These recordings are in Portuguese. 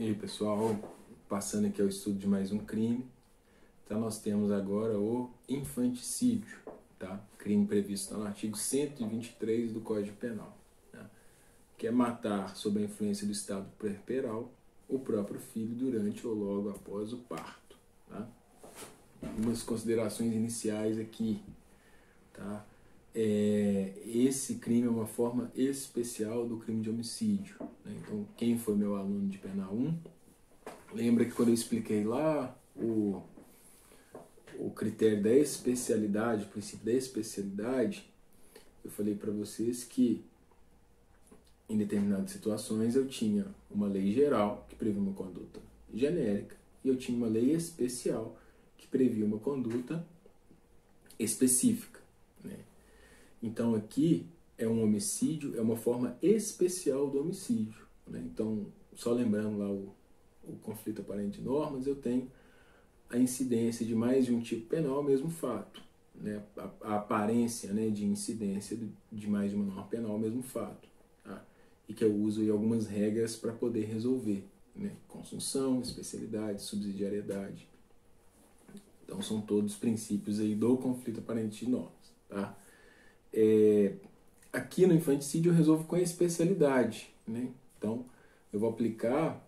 E aí, pessoal, passando aqui ao estudo de mais um crime. Então, nós temos agora o infanticídio, tá? Crime previsto no artigo 123 do Código Penal, tá? Que é matar sob a influência do estado puerperal o próprio filho durante ou logo após o parto, tá? Umas considerações iniciais aqui, tá? Esse crime é uma forma especial do crime de homicídio, né? Então, quem foi meu aluno de Penal 1, lembra que quando eu expliquei lá o critério da especialidade, o princípio da especialidade, eu falei para vocês que em determinadas situações eu tinha uma lei geral que previa uma conduta genérica e eu tinha uma lei especial que previa uma conduta específica, né? Então aqui é um homicídio, é uma forma especial do homicídio, né? Então, só lembrando lá o conflito aparente de normas, eu tenho a incidência de mais de um tipo penal ao mesmo fato, né? A aparência, né, de incidência de mais de uma norma penal ao mesmo fato, tá? E que eu uso aí algumas regras para poder resolver, né? Consunção, especialidade, subsidiariedade. Então são todos princípios aí do conflito aparente de normas, tá? Aqui no infanticídio eu resolvo com a especialidade, né? Então eu vou aplicar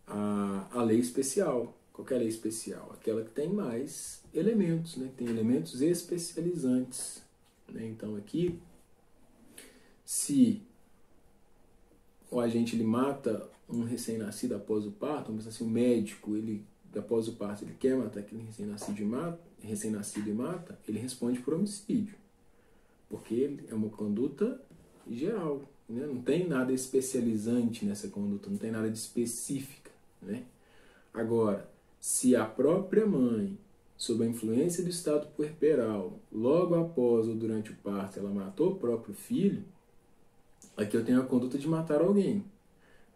a lei especial. Qual que é a lei especial? Aquela que tem mais elementos, né? Tem elementos especializantes, né? Então aqui, se o agente ele mata um recém-nascido após o parto, vamos dizer assim, o médico, ele após o parto ele quer matar aquele recém-nascido e mata, ele responde por homicídio, porque é uma conduta geral, né? Não tem nada especializante nessa conduta, não tem nada de específica, né? Agora, se a própria mãe, sob a influência do estado puerperal, logo após ou durante o parto, ela matou o próprio filho, aqui eu tenho a conduta de matar alguém.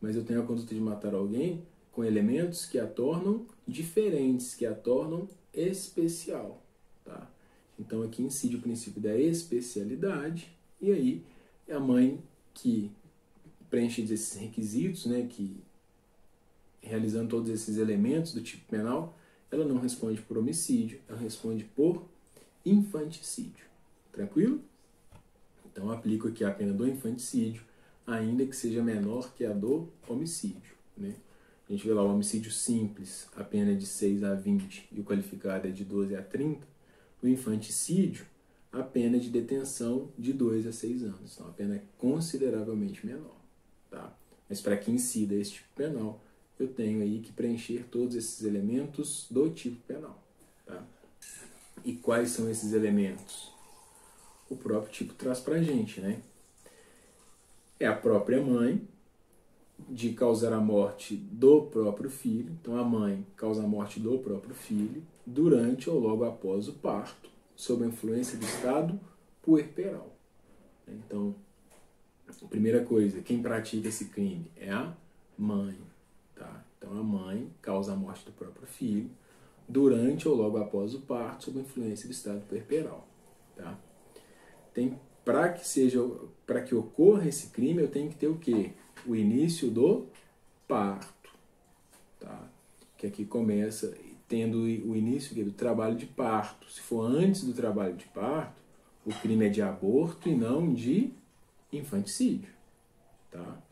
Mas eu tenho a conduta de matar alguém com elementos que a tornam diferentes, que a tornam especial, tá? Então aqui incide o princípio da especialidade, e aí a mãe que preenche esses requisitos, né, que realizando todos esses elementos do tipo penal, ela não responde por homicídio, ela responde por infanticídio. Tranquilo? Então aplico aqui a pena do infanticídio, ainda que seja menor que a do homicídio, né? A gente vê lá o homicídio simples, a pena é de 6 a 20 e o qualificado é de 12 a 30. O infanticídio, a pena é de detenção de 2 a 6 anos. Então a pena é consideravelmente menor, tá? Mas para que incida este tipo penal, eu tenho aí que preencher todos esses elementos do tipo penal, tá? E quais são esses elementos? O próprio tipo traz pra gente, né? É a própria mãe de causar a morte do próprio filho. Então a mãe causa a morte do próprio filho durante ou logo após o parto, sob a influência do estado puerperal. Então, a primeira coisa, quem pratica esse crime é a mãe, tá? Então a mãe causa a morte do próprio filho durante ou logo após o parto, sob a influência do estado puerperal, tá? Para que ocorra esse crime, eu tenho que ter o quê? O início do parto, tá? Que aqui começa tendo o início do trabalho de parto. Se for antes do trabalho de parto, o crime é de aborto e não de infanticídio, tá?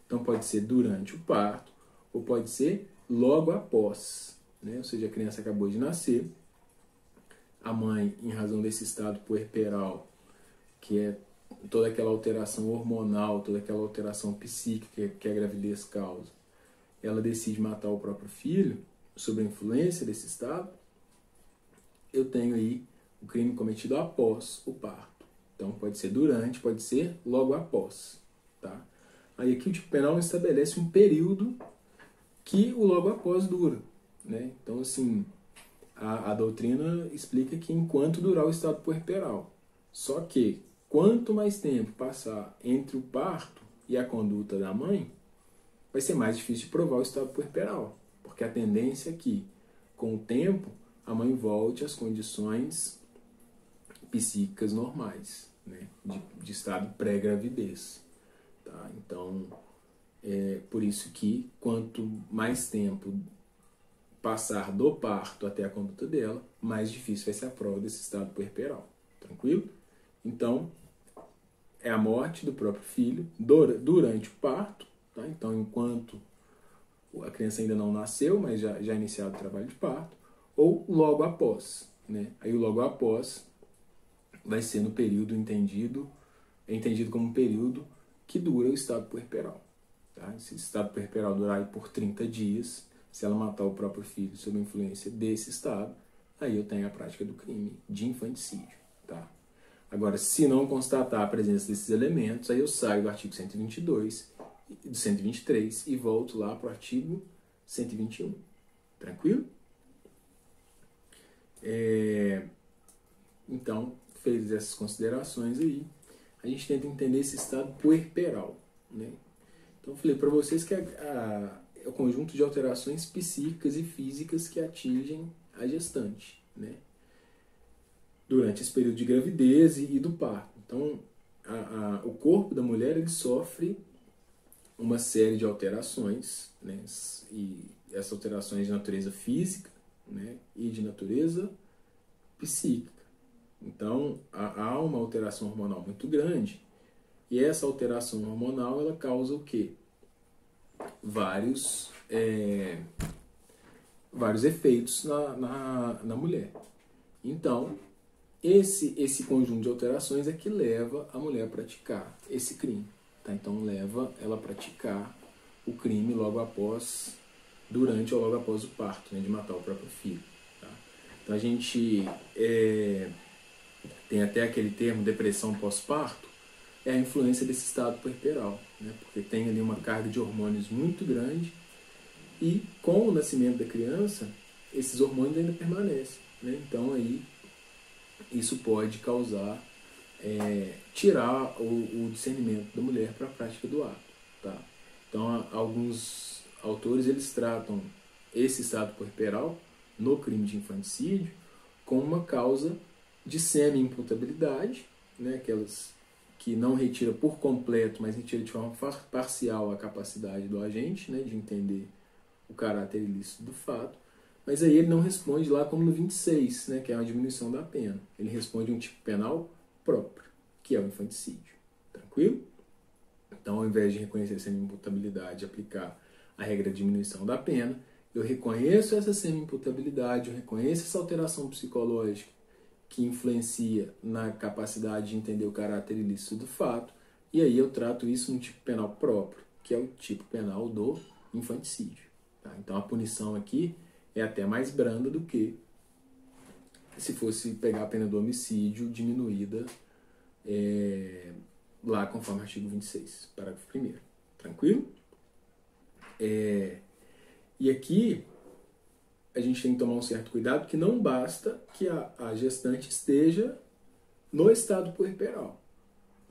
Então pode ser durante o parto ou pode ser logo após, né? Ou seja, a criança acabou de nascer, a mãe, em razão desse estado puerperal, que é toda aquela alteração hormonal, toda aquela alteração psíquica que a gravidez causa, ela decide matar o próprio filho, sob a influência desse estado, eu tenho aí o crime cometido após o parto. Então pode ser durante, pode ser logo após, tá? Aí aqui o tipo penal estabelece um período que o logo após dura, né? Então assim, a doutrina explica que enquanto durar o estado puerperal. Só que quanto mais tempo passar entre o parto e a conduta da mãe, vai ser mais difícil de provar o estado puerperal, porque a tendência é que, com o tempo, a mãe volte às condições psíquicas normais, né, de estado pré-gravidez, tá? Então, Por isso que quanto mais tempo passar do parto até a conduta dela, mais difícil vai ser a prova desse estado puerperal. Tranquilo? Então, é a morte do próprio filho durante o parto. Tá? Então, enquanto a criança ainda não nasceu, mas já é iniciado o trabalho de parto, ou logo após. Né? Aí o logo após vai ser no período entendido como um período que dura o estado puerperal. Tá? Se o estado puerperal durar por 30 dias, se ela matar o próprio filho sob a influência desse estado, aí eu tenho a prática do crime de infanticídio. Tá? Agora, se não constatar a presença desses elementos, aí eu saio do artigo 122, do 123 e volto lá para o artigo 121. Tranquilo? Então, feitas essas considerações aí, a gente tenta entender esse estado puerperal. Né? Então, eu falei para vocês que é o conjunto de alterações psíquicas e físicas que atingem a gestante, né? Durante esse período de gravidez e do parto. Então, o corpo da mulher ele sofre uma série de alterações, né? E essas alterações de natureza física, né? E de natureza psíquica. Então, há uma alteração hormonal muito grande e essa alteração hormonal ela causa o quê? Vários efeitos na mulher. Então, esse conjunto de alterações é que leva a mulher a praticar esse crime. Tá? Então, leva ela a praticar o crime durante ou logo após o parto, né, de matar o próprio filho. Tá? Então, a gente tem até aquele termo depressão pós-parto, é a influência desse estado puerperal, né? Porque tem ali uma carga de hormônios muito grande e com o nascimento da criança, esses hormônios ainda permanecem. Né? Então aí isso pode causar, tirar o discernimento da mulher para a prática do ato. Tá? Então alguns autores eles tratam esse estado puerperal no crime de infanticídio como uma causa de semi-imputabilidade, né? Aquelas que não retira por completo, mas retira de forma parcial a capacidade do agente, né, de entender o caráter ilícito do fato, mas aí ele não responde lá como no 26, né, que é uma diminuição da pena. Ele responde um tipo penal próprio, que é o infanticídio. Tranquilo? Então, ao invés de reconhecer a semi-imputabilidade e aplicar a regra de diminuição da pena, eu reconheço essa semi-imputabilidade, eu reconheço essa alteração psicológica que influencia na capacidade de entender o caráter ilícito do fato, e aí eu trato isso num tipo penal próprio, que é o tipo penal do infanticídio. Tá? Então a punição aqui é até mais branda do que se fosse pegar a pena do homicídio diminuída lá conforme o artigo 26, parágrafo 1º. Tranquilo? E aqui a gente tem que tomar um certo cuidado, que não basta que a gestante esteja no estado puerperal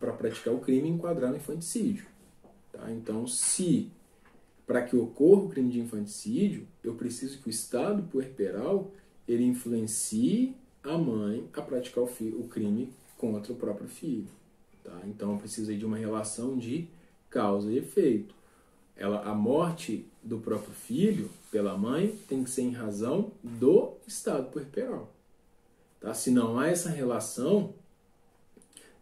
para praticar o crime e enquadrar no infanticídio. Tá? Então, para que ocorra o crime de infanticídio, eu preciso que o estado puerperal ele influencie a mãe a praticar o crime contra o próprio filho. Tá? Então, eu preciso aí de uma relação de causa e efeito. A morte do próprio filho pela mãe tem que ser em razão do estado puerperal. Tá? Se não há essa relação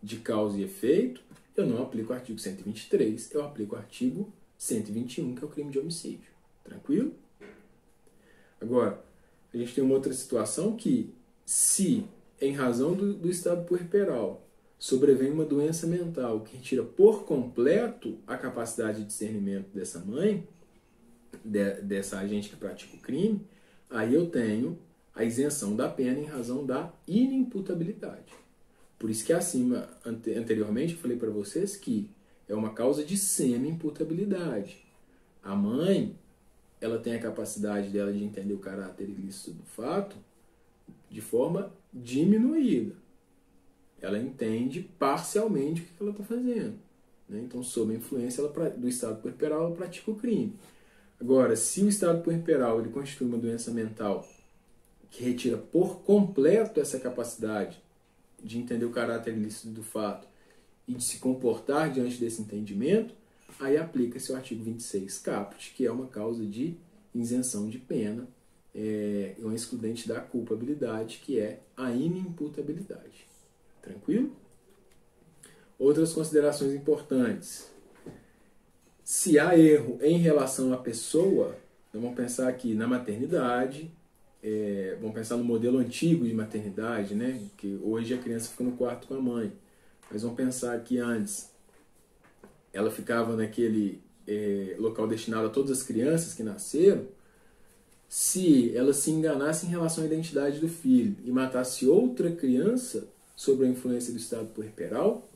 de causa e efeito, eu não aplico o artigo 123, eu aplico o artigo 121, que é o crime de homicídio. Tranquilo? Agora, a gente tem uma outra situação que, se em razão do estado puerperal sobrevém uma doença mental que retira por completo a capacidade de discernimento dessa mãe, dessa agente que pratica o crime, aí eu tenho a isenção da pena em razão da inimputabilidade. Por isso que acima, anteriormente, eu falei para vocês que é uma causa de semi-imputabilidade. A mãe, ela tem a capacidade dela de entender o caráter ilícito do fato de forma diminuída. Ela entende parcialmente o que ela está fazendo. Né? Então, sob a influência do estado puerperal, ela pratica o crime. Agora, se o estado puerperal ele constitui uma doença mental que retira por completo essa capacidade de entender o caráter ilícito do fato e de se comportar diante desse entendimento, aí aplica-se o artigo 26 caput, que é uma causa de isenção de pena, uma excludente da culpabilidade, que é a inimputabilidade. Tranquilo? Outras considerações importantes. Se há erro em relação à pessoa, então vamos pensar aqui na maternidade, vamos pensar no modelo antigo de maternidade, né? Que hoje a criança fica no quarto com a mãe. Mas vamos pensar que antes ela ficava naquele local destinado a todas as crianças que nasceram. Se ela se enganasse em relação à identidade do filho e matasse outra criança sob a influência do estado puerperal,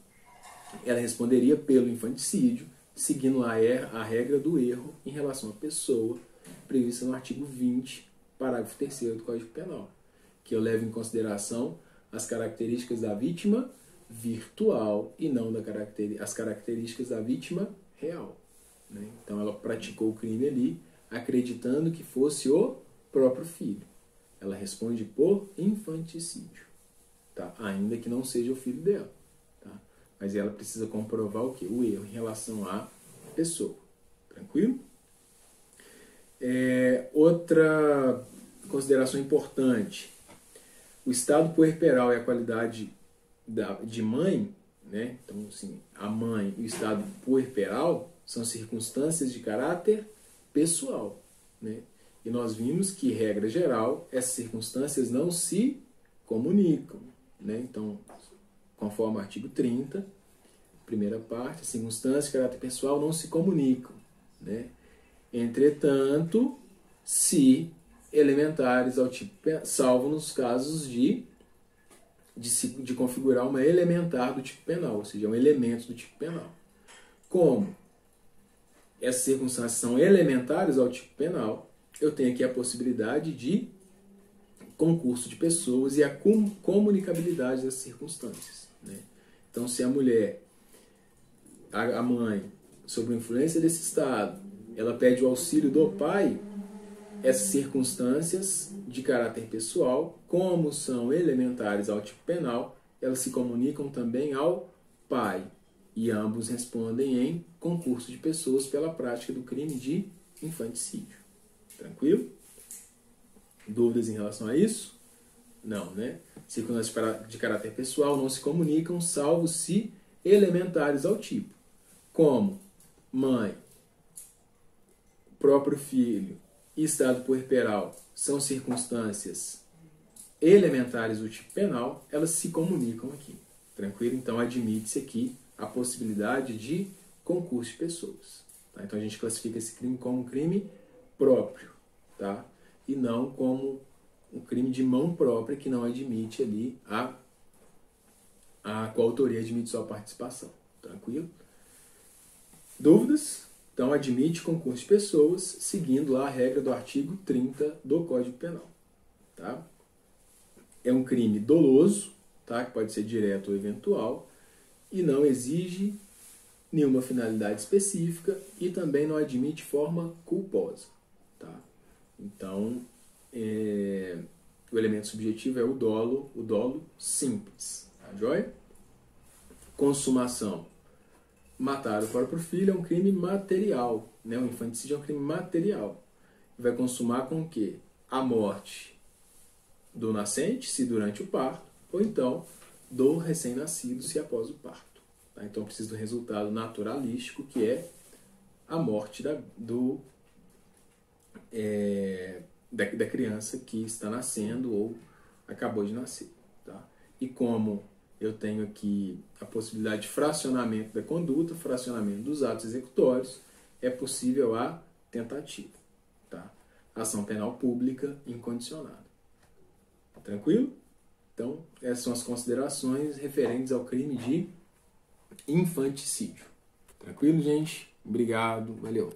ela responderia pelo infanticídio, seguindo lá a regra do erro em relação à pessoa, prevista no artigo 20, parágrafo 3º do Código Penal, que eu levo em consideração as características da vítima virtual e não as características da vítima real. Né? Então ela praticou o crime ali, acreditando que fosse o próprio filho. Ela responde por infanticídio, tá? Ainda que não seja o filho dela. Tá? Mas ela precisa comprovar o quê? O erro em relação à pessoa. Tranquilo? Outra consideração importante. O estado puerperal e a qualidade de mãe, né? Então, assim, a mãe e o estado puerperal são circunstâncias de caráter pessoal, né? E nós vimos que, regra geral, essas circunstâncias não se comunicam, né? Então, conforme o artigo 30, primeira parte, as circunstâncias de caráter pessoal não se comunicam, né? Entretanto, se elementares ao tipo, salvo nos casos de configurar uma elementar do tipo penal, ou seja, um elemento do tipo penal. Como essas circunstâncias são elementares ao tipo penal, eu tenho aqui a possibilidade de concurso de pessoas e a comunicabilidade das circunstâncias. Né? Então, se a mulher, a mãe, sob a influência desse estado, ela pede o auxílio do pai, essas circunstâncias de caráter pessoal, como são elementares ao tipo penal, elas se comunicam também ao pai. E ambos respondem em concurso de pessoas pela prática do crime de infanticídio. Tranquilo? Dúvidas em relação a isso? Não, né? Circunstâncias de caráter pessoal não se comunicam, salvo se elementares ao tipo. Como mãe, próprio filho e estado puerperal são circunstâncias elementares do tipo penal, elas se comunicam aqui. Tranquilo? Então admite-se aqui a possibilidade de concurso de pessoas. Tá? Então a gente classifica esse crime como um crime próprio, tá? E não como um crime de mão própria que não admite ali a coautoria, admite só a participação. Tranquilo? Dúvidas? Então admite concurso de pessoas seguindo lá a regra do artigo 30 do Código Penal. Tá? É um crime doloso, tá? Que pode ser direto ou eventual, e não exige nenhuma finalidade específica e também não admite forma culposa. Tá? Então, o elemento subjetivo é o dolo simples. Tá, joia? Consumação. Matar o próprio filho é um crime material. Né? O infanticídio é um crime material. Vai consumar com o quê? A morte do nascente, se durante o parto, ou então do recém-nascido, se após o parto. Tá? Então precisa do resultado naturalístico, que é a morte da criança que está nascendo ou acabou de nascer. Tá? E como eu tenho aqui a possibilidade de fracionamento da conduta, fracionamento dos atos executórios, é possível a tentativa. Tá? Ação penal pública incondicionada. Tranquilo? Então, essas são as considerações referentes ao crime de infanticídio. Tranquilo, gente? Obrigado, valeu.